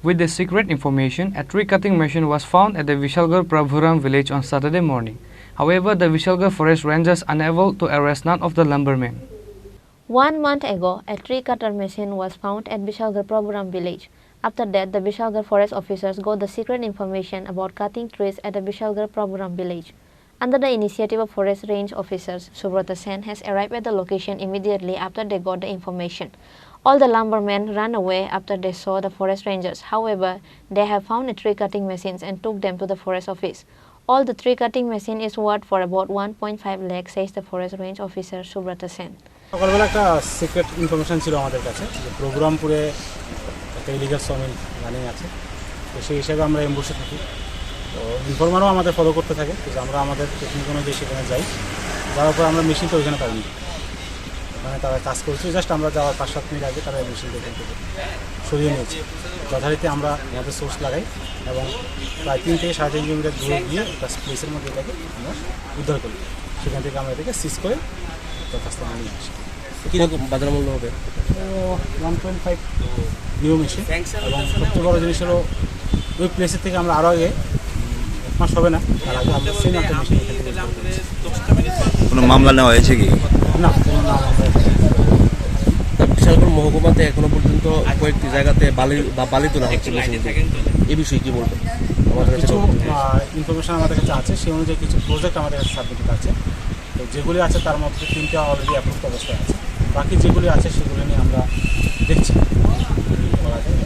With the secret information, a tree cutting machine was found at the Bishalgarh Prabhuram village on Saturday morning. However, the Bishalgarh forest rangers unable to arrest none of the lumbermen. 1 month ago, a tree cutter machine was found at Bishalgarh Prabhuram village. After that, the Bishalgarh forest officers got the secret information about cutting trees at the Bishalgarh Prabhuram village. Under the initiative of forest range officers, Subrata Sen has arrived at the location immediately after they got the information. All the lumbermen ran away after they saw the forest rangers. However, they have found a tree cutting machines and took them to the forest office. All the tree cutting machine is worth for about 1.5 lakh, says the forest range officer Subrata Sen. সকালবেলা একটা secret information ছিল আমাদের কাছে যে প্রোগ্রামপুরে একটা illegal sawmill running আছে, তো সেই হিসাবে আমরা এমবুসে থাকি। তো ইনফরমারও আমাদের ফলো করতে থাকে, তো আমরা আমাদের টেকনিক অনুযায়ী সেখানে যাই। যাওয়ার পর আমরা মেশিনটা ওইখানে পাইনি, মানে তারা কাজ করছে, জাস্ট আমরা যাওয়ার 5-7 মিনিট আগে তারা মেশিনটা এখান থেকে সরিয়ে নিয়েছে। যথারীতি আমরা আমাদের সোর্স লাগাই এবং প্রায় 3 থেকে 3.5 কিলোমিটার দূরে গিয়ে একটা প্লেসের মধ্যে এটাকে আমরা উদ্ধার করি। সেখান থেকে আমরা এটাকে সিজ করে যথাস্থানে নিয়ে আসি। কীরকম বাজার মূল্য হবে? 1.5 নিউ মেশিন। এবং সবচেয়ে বড় জিনিস হলো ওই প্লেসের থেকে আমরা আরও আগে 1 মাস হবে না, তার আগে আমরা সেম একটা মেশিন এখান থেকে কোনো মামলা নেওয়া হয়েছে কি? না, কোনো নাম আমরা বিশালগড় মহকুমাতে এখনো পর্যন্ত কয়েকটি জায়গাতে বালি তোলা হচ্ছে মেশিন। এই বিষয়ে কী বলবেন? আমাদের কিছু ইনফরমেশন আমাদের কাছে আছে, সেই অনুযায়ী কিছু প্রজেক্ট আমাদের কাছে সাবমিটেড আছে। তো যেগুলি আছে তার মধ্যে 3টা অলরেডি অ্যাপ্রুভ অবস্থায় আছে, বাকি যেগুলি আছে সেগুলো নিয়ে আমরা দেখছি করা যায়।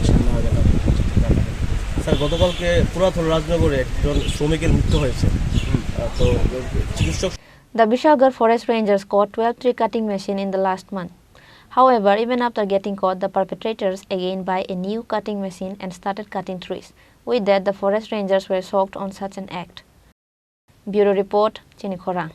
স্যার, গতকালকে পুরাতন রাজনগরে একজন শ্রমিকের মৃত্যু হয়েছে, তো চিকিৎসক। The Bishalgarh forest rangers caught 12 tree cutting machines in the last month. However, even after getting caught, the perpetrators again buy a new cutting machine and started cutting trees. With that, the forest rangers were shocked on such an act. Bureau Report, Chini, Khorang.